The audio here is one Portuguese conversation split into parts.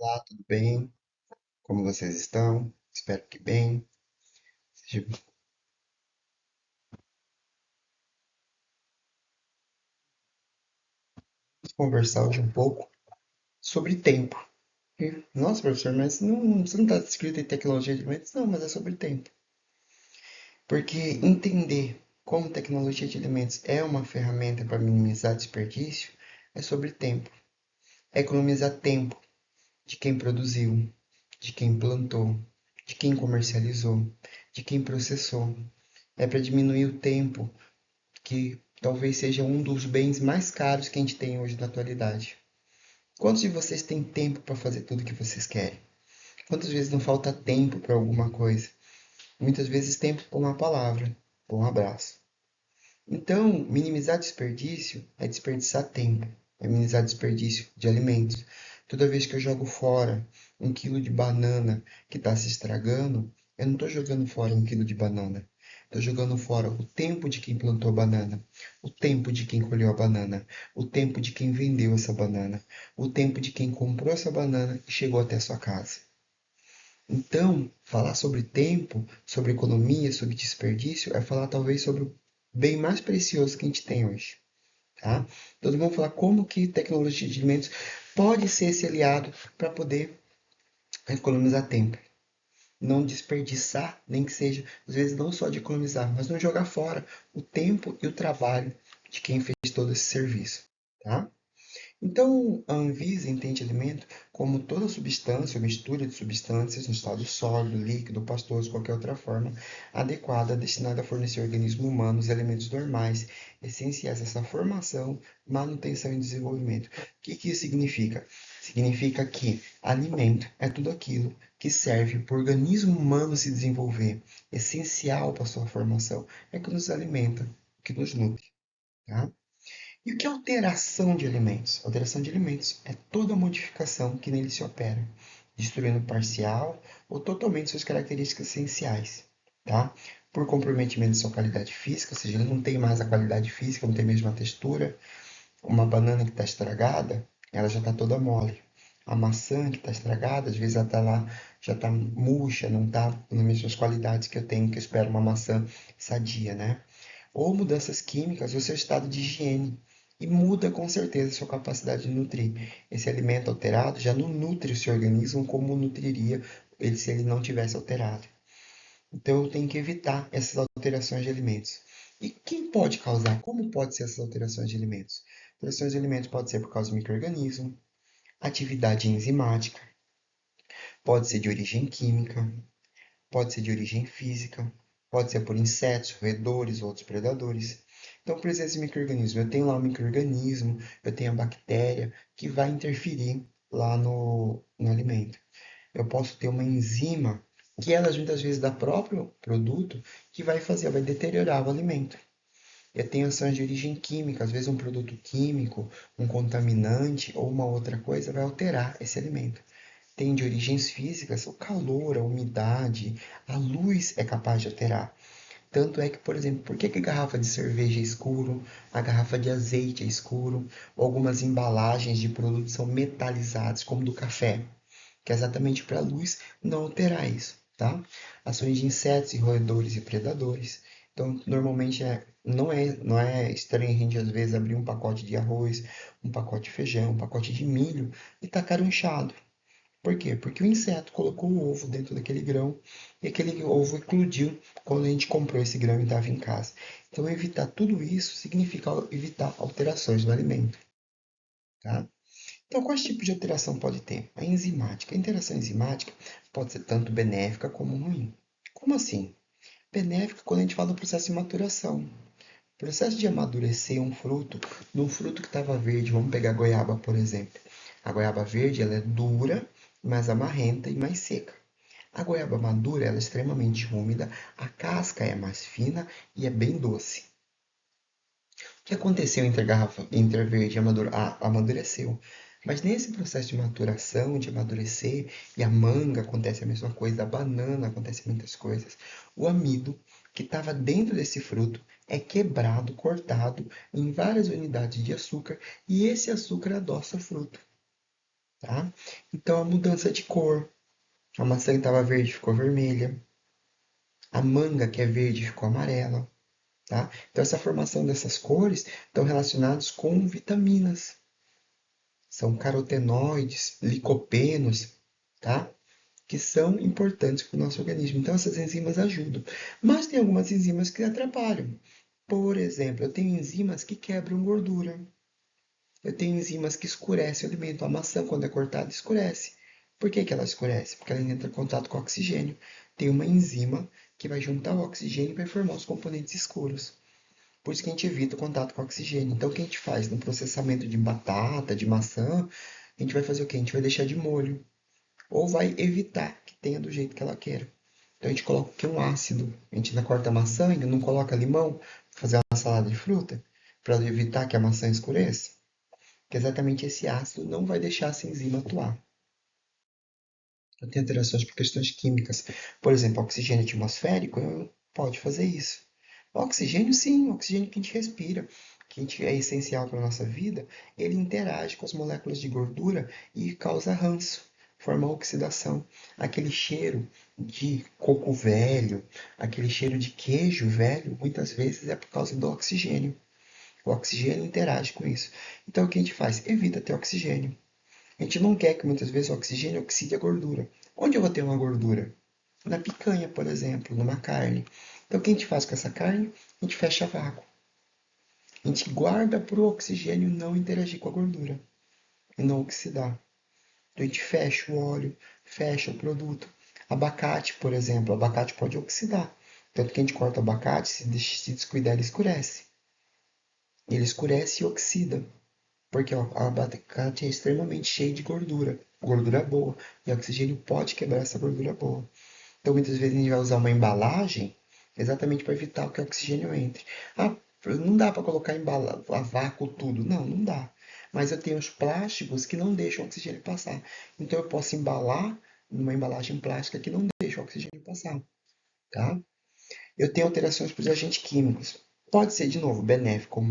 Olá, tudo bem? Como vocês estão? Espero que bem. Seja- Vamos conversar hoje um pouco sobre tempo. Nossa, professor, mas você não está escrito em tecnologia de alimentos? Não, mas é sobre tempo. Porque entender como tecnologia de alimentos é uma ferramenta para minimizar desperdício é sobre tempo. É economizar tempo de quem produziu, de quem plantou, de quem comercializou, de quem processou. É para diminuir o tempo que talvez seja um dos bens mais caros que a gente tem hoje na atualidade. Quantos de vocês têm tempo para fazer tudo o que vocês querem? Quantas vezes não falta tempo para alguma coisa? Muitas vezes tempo para uma palavra, para um abraço. Então, minimizar desperdício é desperdiçar tempo, é minimizar desperdício de alimentos. Toda vez que eu jogo fora 1 quilo de banana que está se estragando, eu não estou jogando fora 1 quilo de banana. Estou jogando fora o tempo de quem plantou a banana, o tempo de quem colheu a banana, o tempo de quem vendeu essa banana, o tempo de quem comprou essa banana e chegou até a sua casa. Então, falar sobre tempo, sobre economia, sobre desperdício, é falar talvez sobre o bem mais precioso que a gente tem hoje, tá? Então, vamos falar como que tecnologia de alimentos pode ser esse aliado para poder economizar tempo. Não desperdiçar, nem que seja, às vezes não só de economizar, mas não jogar fora o tempo e o trabalho de quem fez todo esse serviço, tá? Então, a Anvisa entende alimento como toda substância ou mistura de substâncias no estado sólido, líquido, pastoso, qualquer outra forma adequada destinada a fornecer ao organismo humano os elementos normais, essenciais a essa formação, manutenção e desenvolvimento. O que isso significa? Significa que alimento é tudo aquilo que serve para o organismo humano se desenvolver, essencial para a sua formação, é que nos alimenta, que nos nutre, tá? E o que é alteração de elementos? Alteração de elementos é toda modificação que nele se opera, destruindo parcial ou totalmente suas características essenciais, tá? Por comprometimento de sua qualidade física, ou seja, ele não tem mais a qualidade física, não tem a mesma textura. Uma banana que está estragada, ela já está toda mole. A maçã que está estragada, às vezes ela está lá, já está murcha, não está nas mesmas qualidades que eu tenho, que eu espero uma maçã sadia, né? Ou mudanças químicas, ou seu estado de higiene. E muda com certeza a sua capacidade de nutrir. Esse alimento alterado já não nutre o seu organismo como nutriria ele se ele não tivesse alterado. Então eu tenho que evitar essas alterações de alimentos. E quem pode causar? Como pode ser essas alterações de alimentos? Alterações de alimentos pode ser por causa de micro-organismo, atividade enzimática, pode ser de origem química, pode ser de origem física, pode ser por insetos, roedores ou outros predadores. Então, presença de micro-organismo. Eu tenho lá um micro-organismo, eu tenho a bactéria que vai interferir lá no alimento. Eu posso ter uma enzima que ela muitas vezes dá próprio produto que vai fazer, vai deteriorar o alimento. Eu tenho ações de origem química, às vezes um produto químico, um contaminante ou uma outra coisa vai alterar esse alimento. Tem de origens físicas, o calor, a umidade, a luz é capaz de alterar. Tanto é que, por exemplo, por que a garrafa de cerveja é escuro, a garrafa de azeite é escuro, ou algumas embalagens de produtos são metalizadas, como do café, que é exatamente para a luz não alterar isso, tá? Ações de insetos e roedores e predadores. Então, normalmente não é estranho a gente às vezes abrir um pacote de arroz, um pacote de feijão, um pacote de milho e tacar um inchado. Por quê? Porque o inseto colocou o ovo dentro daquele grão e aquele ovo eclodiu quando a gente comprou esse grão e estava em casa. Então, evitar tudo isso significa evitar alterações no alimento, tá? Então, quais tipos de alteração pode ter? A enzimática. A interação enzimática pode ser tanto benéfica como ruim. Como assim? Benéfica quando a gente fala do processo de maturação. O processo de amadurecer um fruto, num fruto que estava verde, vamos pegar a goiaba, por exemplo. A goiaba verde ela é dura, mais amarrenta e mais seca. A goiaba madura ela é extremamente úmida, a casca é mais fina e é bem doce. O que aconteceu entre a garrafa, entre a verde e a madura? Amadureceu. Mas nesse processo de maturação, de amadurecer, e a manga acontece a mesma coisa, a banana acontece muitas coisas. O amido que estava dentro desse fruto é quebrado, cortado em várias unidades de açúcar, e esse açúcar adoça o fruto. tá? Então, a mudança de cor. A maçã que estava verde ficou vermelha. A manga, que é verde, ficou amarela, tá? Então, essa formação dessas cores estão relacionadas com vitaminas. São carotenoides, licopenos, tá? Que são importantes para o nosso organismo. Então, essas enzimas ajudam. Mas tem algumas enzimas que atrapalham. Por exemplo, eu tenho enzimas que quebram gordura. Eu tenho enzimas que escurecem o alimento. A maçã, quando é cortada, escurece. Por que que ela escurece? Porque ela entra em contato com o oxigênio. Tem uma enzima que vai juntar o oxigênio e vai formar os componentes escuros. Por isso que a gente evita o contato com o oxigênio. Então, o que a gente faz no processamento de batata, de maçã, a gente vai fazer o quê? A gente vai deixar de molho. Ou vai evitar que tenha do jeito que ela quer. Então, a gente coloca aqui um ácido. A gente ainda corta a maçã, ainda não coloca limão, para fazer uma salada de fruta, para evitar que a maçã escureça. Que exatamente esse ácido não vai deixar essa enzima atuar. Tem alterações por questões químicas. Por exemplo, oxigênio atmosférico pode fazer isso. O oxigênio, sim, o oxigênio que a gente respira, que é essencial para a nossa vida, ele interage com as moléculas de gordura e causa ranço, forma oxidação. Aquele cheiro de coco velho, aquele cheiro de queijo velho, muitas vezes é por causa do oxigênio. O oxigênio interage com isso. Então, o que a gente faz? Evita ter oxigênio. A gente não quer que muitas vezes o oxigênio oxide a gordura. Onde eu vou ter uma gordura? Na picanha, por exemplo, numa carne. Então, o que a gente faz com essa carne? A gente fecha vácuo. A gente guarda para o oxigênio não interagir com a gordura e não oxidar. Então, a gente fecha o óleo, fecha o produto. Abacate, por exemplo, o abacate pode oxidar. Tanto que a gente corta o abacate, se descuidar, ele escurece. Ele escurece e oxida. Porque ó, a abacate é extremamente cheio de gordura, gordura boa, e o oxigênio pode quebrar essa gordura boa. Então, muitas vezes a gente vai usar uma embalagem exatamente para evitar que o oxigênio entre. Ah, não dá para colocar a vácuo tudo. Não, não dá. Mas eu tenho os plásticos que não deixam o oxigênio passar. Então, eu posso embalar numa embalagem plástica que não deixa o oxigênio passar, tá? Eu tenho alterações para os agentes químicos. Pode ser, de novo, benéfico ou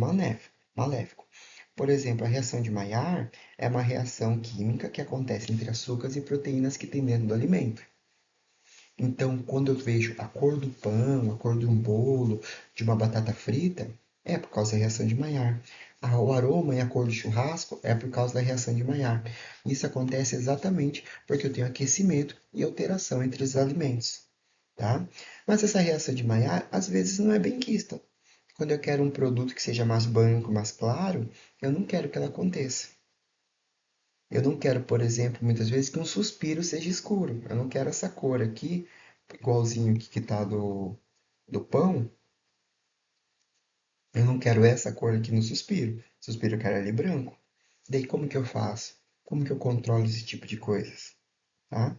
maléfico. Por exemplo, a reação de Maillard é uma reação química que acontece entre açúcares e proteínas que tem dentro do alimento. Então, quando eu vejo a cor do pão, a cor de um bolo, de uma batata frita, é por causa da reação de Maillard. O aroma e a cor do churrasco é por causa da reação de Maillard. Isso acontece exatamente porque eu tenho aquecimento e alteração entre os alimentos, tá? Mas essa reação de Maillard, às vezes, não é benquista. Quando eu quero um produto que seja mais branco, mais claro, eu não quero que ela aconteça. Eu não quero, por exemplo, muitas vezes que um suspiro seja escuro. Eu não quero essa cor aqui, igualzinho aqui que tá do pão. Eu não quero essa cor aqui no suspiro. Suspiro eu quero ele branco. Daí como que eu faço? Como que eu controlo esse tipo de coisas? Tá?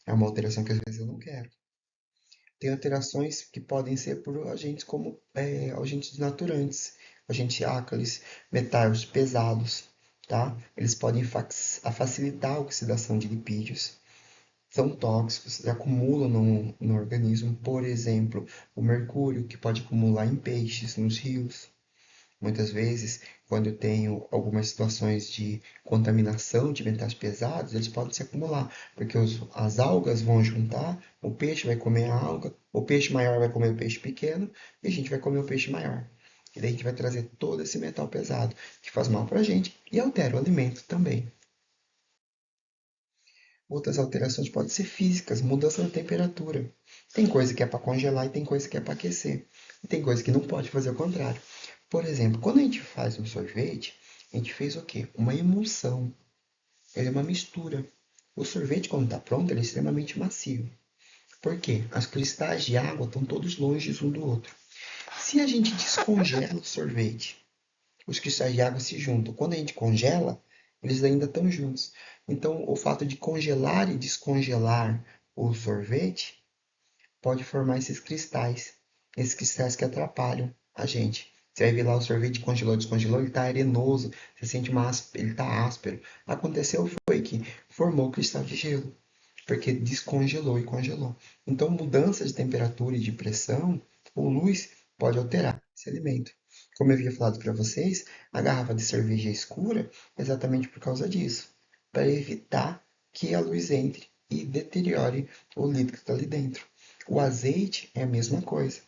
É uma alteração que às vezes eu não quero. Tem alterações que podem ser por agentes como agentes desnaturantes, agentes ácaros, metais pesados, tá? Eles podem facilitar a oxidação de lipídios, são tóxicos e acumulam no organismo, por exemplo, o mercúrio, que pode acumular em peixes, nos rios. Muitas vezes, quando eu tenho algumas situações de contaminação de metais pesados, eles podem se acumular, porque as algas vão juntar, o peixe vai comer a alga, o peixe maior vai comer o peixe pequeno e a gente vai comer o peixe maior. E daí a gente vai trazer todo esse metal pesado, que faz mal para a gente e altera o alimento também. Outras alterações podem ser físicas, mudança na temperatura. Tem coisa que é para congelar e tem coisa que é para aquecer. E tem coisa que não pode fazer o contrário. Por exemplo, quando a gente faz um sorvete, a gente fez o quê? Uma emulsão. Ele é uma mistura. O sorvete, quando está pronto, ele é extremamente macio. Por quê? Os cristais de água estão todos longe um do outro. Se a gente descongela o sorvete, os cristais de água se juntam. Quando a gente congela, eles ainda estão juntos. Então, o fato de congelar e descongelar o sorvete pode formar esses cristais que atrapalham a gente. Você vai ver lá o sorvete congelou, descongelou, ele está arenoso, você sente ele está áspero. Aconteceu foi que formou cristal de gelo, porque descongelou e congelou. Então, mudança de temperatura e de pressão ou luz pode alterar esse alimento. Como eu havia falado para vocês, a garrafa de cerveja é escura exatamente por causa disso. para evitar que a luz entre e deteriore o líquido que está ali dentro. O azeite é a mesma coisa.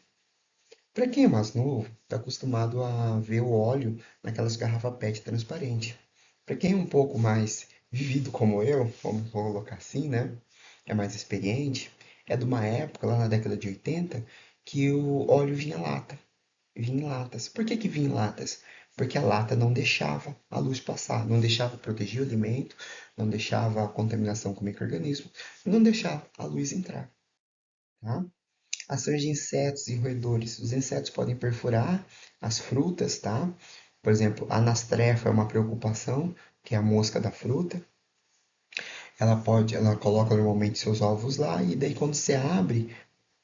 Para quem é mais novo, está acostumado a ver o óleo naquelas garrafas PET transparente. Para quem é um pouco mais vivido como eu, vamos colocar assim, né? É mais experiente, é de uma época, lá na década de 80, que o óleo vinha em lata. Vinha em latas. Por que que vinha em latas? Porque a lata não deixava a luz passar, não deixava proteger o alimento, não deixava a contaminação com o micro-organismo, não deixava a luz entrar, tá? Ações de insetos e roedores. Os insetos podem perfurar as frutas, tá? Por exemplo, a anastrefa é uma preocupação, que é a mosca da fruta. Ela coloca normalmente seus ovos lá e daí quando você abre,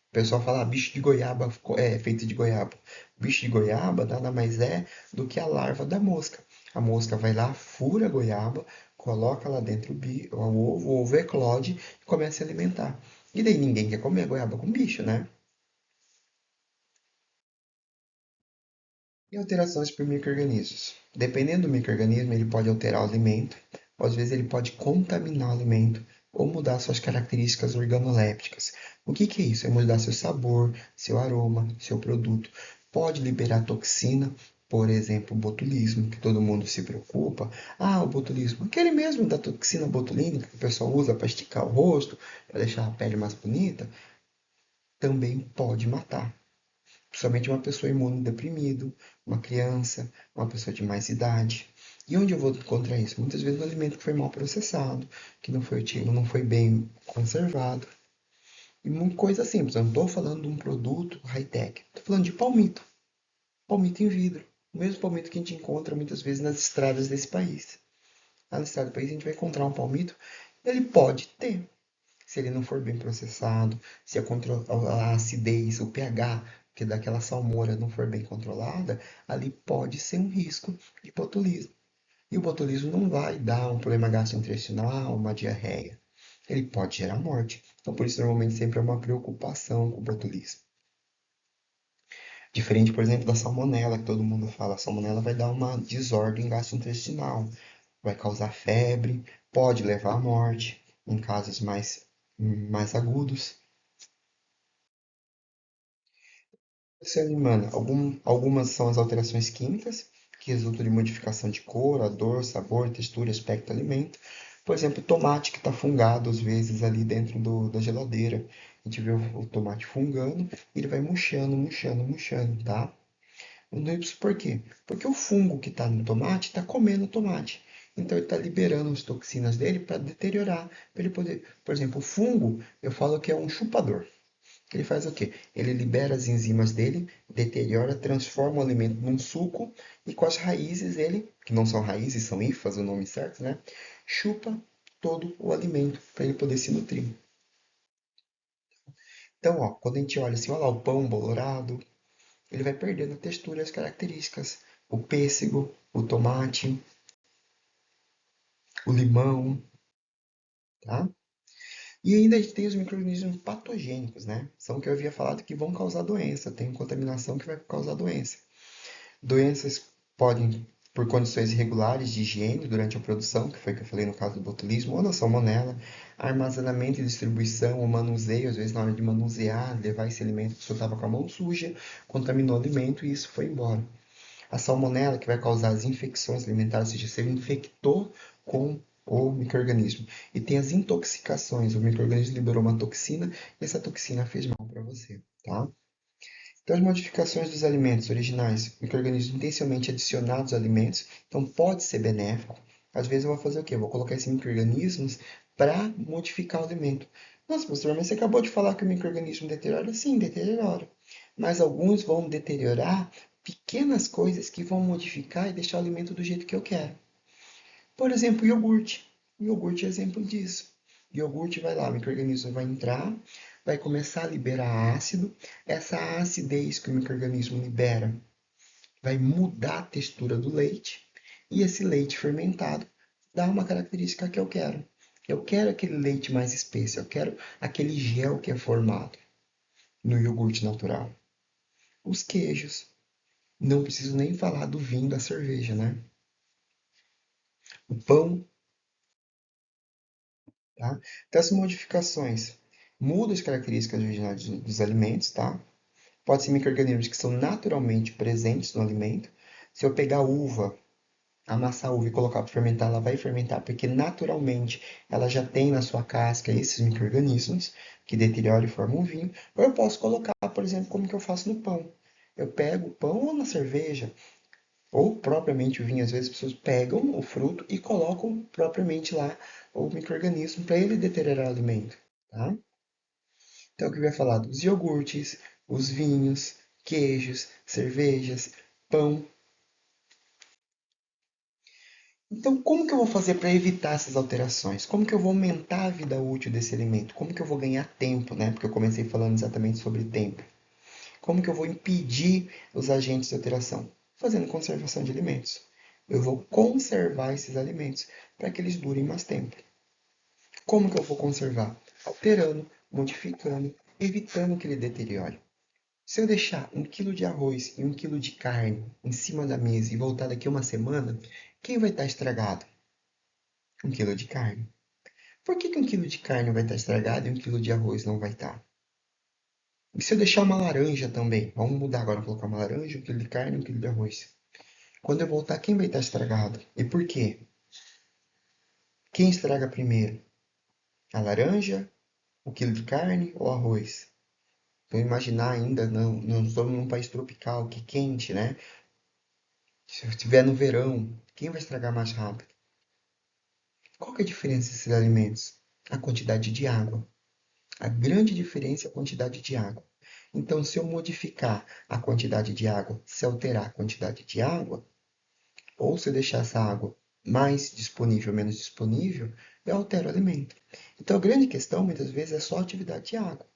o pessoal fala bicho de goiaba é feito de goiaba. Bicho de goiaba nada mais é do que a larva da mosca. A mosca vai lá, fura a goiaba, coloca lá dentro o ovo eclode e começa a alimentar. E daí ninguém quer comer goiaba com bicho, né? E alterações por micro-organismos. Dependendo do micro-organismo, ele pode alterar o alimento, ou às vezes ele pode contaminar o alimento, ou mudar suas características organolépticas. O que que é isso? É mudar seu sabor, seu aroma, seu produto. Pode liberar toxina, por exemplo, o botulismo, que todo mundo se preocupa. Ah, o botulismo, aquele mesmo da toxina botulínica que o pessoal usa para esticar o rosto, para deixar a pele mais bonita, também pode matar. Principalmente uma pessoa imunodeprimido, uma criança, uma pessoa de mais idade. E onde eu vou encontrar isso? Muitas vezes no alimento que foi mal processado, que não foi bem conservado. E uma coisa simples, eu não estou falando de um produto high-tech, estou falando de palmito, palmito em vidro. O mesmo palmito que a gente encontra muitas vezes nas estradas desse país. Lá na estrada do país a gente vai encontrar um palmito, ele pode ter, se ele não for bem processado, se a acidez, o pH que daquela salmoura não for bem controlada, ali pode ser um risco de botulismo. E o botulismo não vai dar um problema gastrointestinal, uma diarreia. Ele pode gerar morte. Então, por isso, normalmente sempre é uma preocupação com o botulismo. Diferente, por exemplo, da salmonela, que todo mundo fala. A salmonela vai dar uma desordem gastrointestinal, vai causar febre, pode levar à morte em casos mais agudos. Ser humana, algumas são as alterações químicas, que resultam de modificação de cor, odor, sabor, textura, aspecto do alimento. Por exemplo, o tomate que está fungado, às vezes, ali dentro da geladeira. A gente vê o tomate fungando e ele vai murchando, murchando, murchando, tá? Isso por quê? Porque o fungo que está no tomate está comendo o tomate. Então ele está liberando as toxinas dele para deteriorar, para ele poder. Por exemplo, o fungo, eu falo que é um chupador. Ele faz o quê? Ele libera as enzimas dele, deteriora, transforma o alimento num suco e com as raízes ele, que não são raízes, são hifas, o nome certo, né? Chupa todo o alimento para ele poder se nutrir. Então, ó, quando a gente olha assim, olha lá o pão bolorado, ele vai perdendo a textura e as características. O pêssego, o tomate, o limão, tá? E ainda a gente tem os micro-organismos patogênicos, né? São o que eu havia falado que vão causar doença, tem contaminação que vai causar doença. Doenças podem, por condições irregulares de higiene durante a produção, que foi o que eu falei no caso do botulismo, ou da salmonela, armazenamento e distribuição, ou manuseio, às vezes na hora de manusear, levar esse alimento, a pessoa estava com a mão suja, contaminou o alimento e isso foi embora. A salmonela, que vai causar as infecções alimentares, ou seja, você infectou com o microorganismo. E tem as intoxicações, o microorganismo liberou uma toxina e essa toxina fez mal para você, tá? Então, as modificações dos alimentos originais, micro-organismos intencionalmente adicionados aos alimentos, então pode ser benéfico. Às vezes eu vou fazer o quê? Eu vou colocar esses micro-organismos para modificar o alimento. Nossa, professor, mas você acabou de falar que o micro-organismo deteriora? Sim, deteriora. Mas alguns vão deteriorar pequenas coisas que vão modificar e deixar o alimento do jeito que eu quero. Por exemplo, iogurte. O iogurte é exemplo disso. O iogurte vai lá, o micro-organismo vai entrar, vai começar a liberar ácido. Essa acidez que o micro-organismo libera vai mudar a textura do leite. E esse leite fermentado dá uma característica que eu quero. Eu quero aquele leite mais espesso, eu quero aquele gel que é formado no iogurte natural. Os queijos. Não preciso nem falar do vinho, da cerveja, né? O pão tá? Então, essas modificações mudam as características originais dos alimentos, tá? Pode ser micro-organismos que são naturalmente presentes no alimento. Se eu pegar uva, amassar a uva e colocar para fermentar, ela vai fermentar porque naturalmente ela já tem na sua casca esses micro-organismos que deterioram e formam um vinho. Ou eu posso colocar, por exemplo, como que eu faço no pão. Eu pego o pão ou na cerveja, ou propriamente o vinho. Às vezes as pessoas pegam o fruto e colocam propriamente lá o micro-organismo para ele deteriorar o alimento, tá? Então, o que eu ia falar dos iogurtes, os vinhos, queijos, cervejas, pão. Então, como que eu vou fazer para evitar essas alterações? Como que eu vou aumentar a vida útil desse alimento? Como que eu vou ganhar tempo, né? Porque eu comecei falando exatamente sobre tempo. Como que eu vou impedir os agentes de alteração? Fazendo conservação de alimentos. Eu vou conservar esses alimentos para que eles durem mais tempo. Como que eu vou conservar? Alterando, modificando, evitando que ele deteriore. Se eu deixar 1 quilo de arroz e 1 quilo de carne em cima da mesa e voltar daqui a uma semana, quem vai estar estragado? 1 quilo de carne. Por que 1 quilo de carne vai estar estragado e 1 quilo de arroz não vai estar? E se eu deixar uma laranja também? Vamos mudar agora, colocar uma laranja, 1 quilo de carne e 1 quilo de arroz. Quando eu voltar, quem vai estar estragado? E por quê? Quem estraga primeiro? A laranja, o quilo de carne ou arroz? Vamos imaginar ainda, não estamos num país tropical, que é quente, né? Se eu estiver no verão, quem vai estragar mais rápido? Qual que é a diferença desses alimentos? A quantidade de água. A grande diferença é a quantidade de água. Então, se eu modificar a quantidade de água, se alterar a quantidade de água, ou se eu deixar essa água mais disponível, menos disponível, eu altero o alimento. Então, a grande questão, muitas vezes, é só a atividade de água.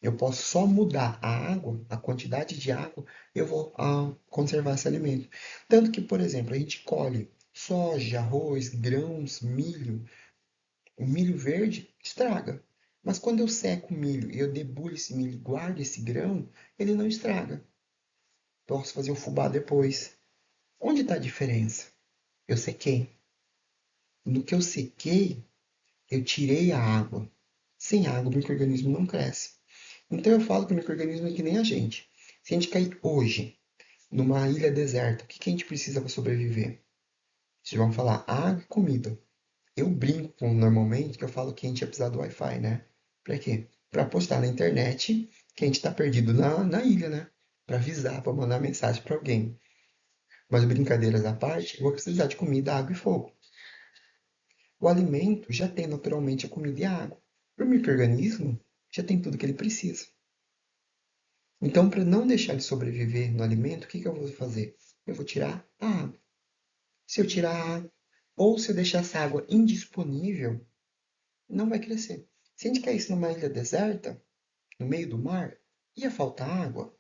Eu posso só mudar a água, a quantidade de água, eu vou conservar esse alimento. Tanto que, por exemplo, a gente colhe soja, arroz, grãos, milho. O milho verde estraga. Mas quando eu seco o milho e eu debulho esse milho e guardo esse grão, ele não estraga. Posso fazer o fubá depois. Onde está a diferença? Eu sequei. No que eu sequei, eu tirei a água. Sem água, o micro-organismo não cresce. Então eu falo que o micro-organismo é que nem a gente. Se a gente cair hoje numa ilha deserta, o que a gente precisa para sobreviver? Vocês vão falar água e comida. Eu brinco normalmente que eu falo que a gente ia precisar do Wi-Fi, né? Pra quê? Pra postar na internet que a gente tá perdido na ilha, né? Pra avisar, pra mandar mensagem pra alguém. Mas brincadeiras à parte, eu vou precisar de comida, água e fogo. O alimento já tem naturalmente a comida e a água. O micro-organismo já tem tudo que ele precisa. Então, para não deixar de sobreviver no alimento, o que eu vou fazer? Eu vou tirar a água. Se eu tirar a água, ou se eu deixar essa água indisponível, não vai crescer. Se a gente caísse numa ilha deserta, no meio do mar, ia faltar água?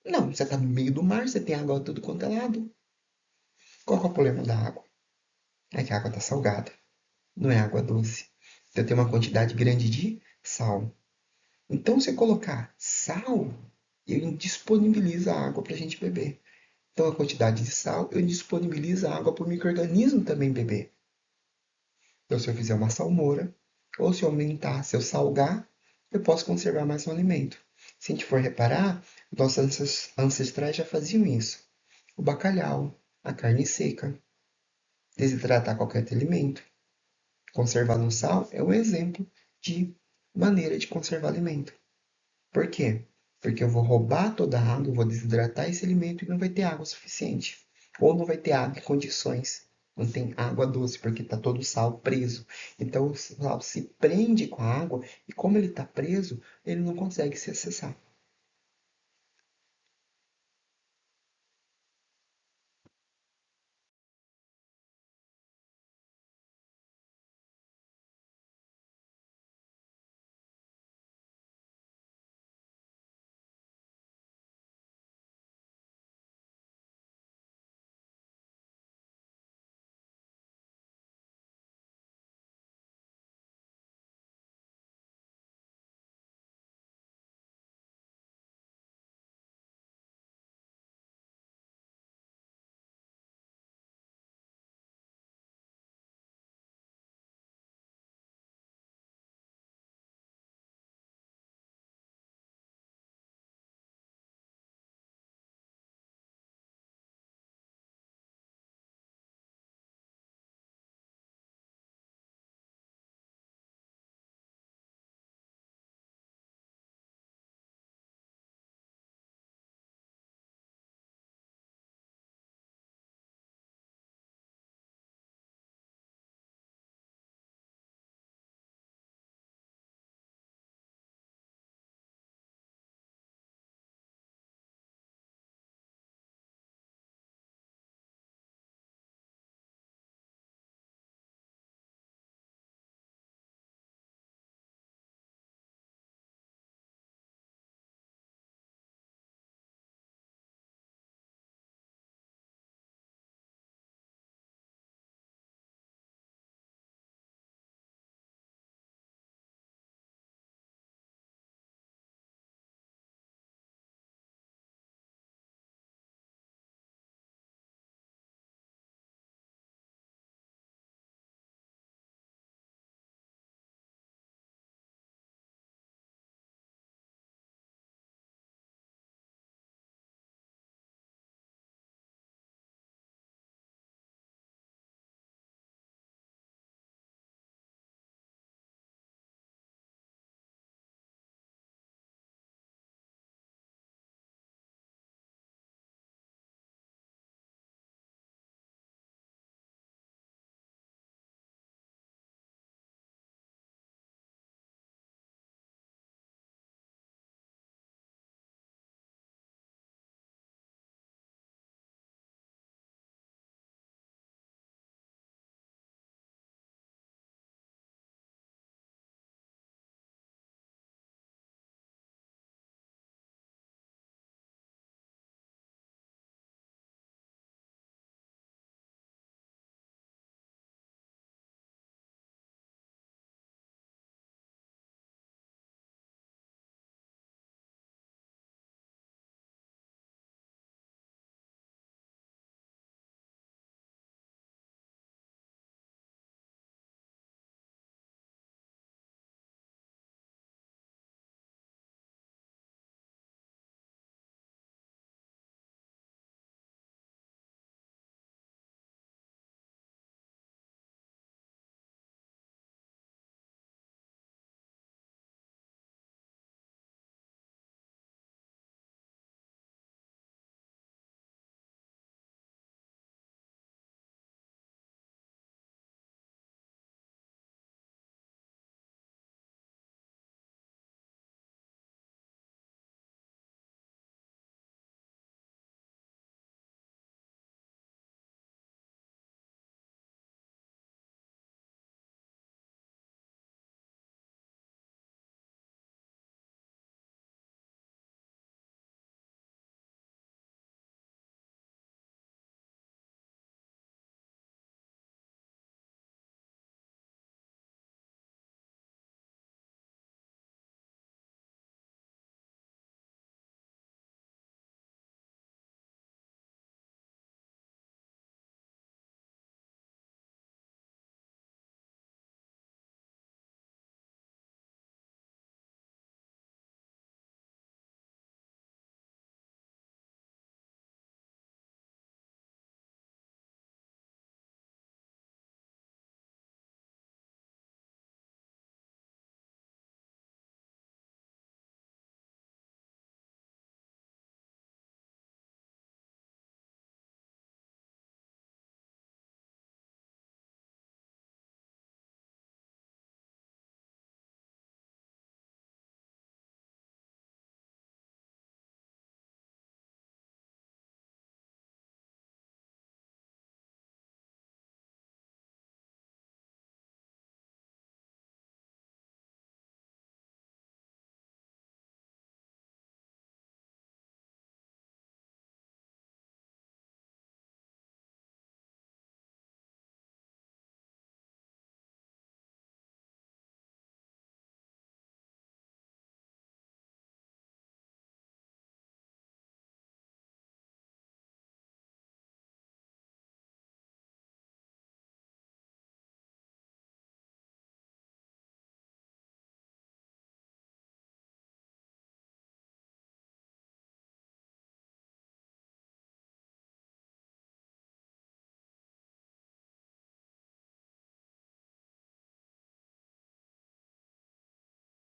Não, você está no meio do mar, você tem água de tudo quanto é lado. Qual que é o problema da água? É que a água está salgada, não é água doce. Então tem uma quantidade grande de sal. Então, se eu colocar sal, eu disponibilizo a água para a gente beber. Então, a quantidade de sal, eu disponibilizo a água para o micro-organismo também beber. Então, se eu fizer uma salmoura, ou se eu aumentar, se eu salgar, eu posso conservar mais um alimento. Se a gente for reparar, nossos ancestrais já faziam isso. O bacalhau, a carne seca, desidratar qualquer alimento, conservar no sal é um exemplo de maneira de conservar alimento. Por quê? Porque eu vou roubar toda a água, eu vou desidratar esse alimento e não vai ter água suficiente. Ou não vai ter água em condições. Não tem água doce, porque está todo o sal preso. Então o sal se prende com a água e como ele está preso, ele não consegue se acessar.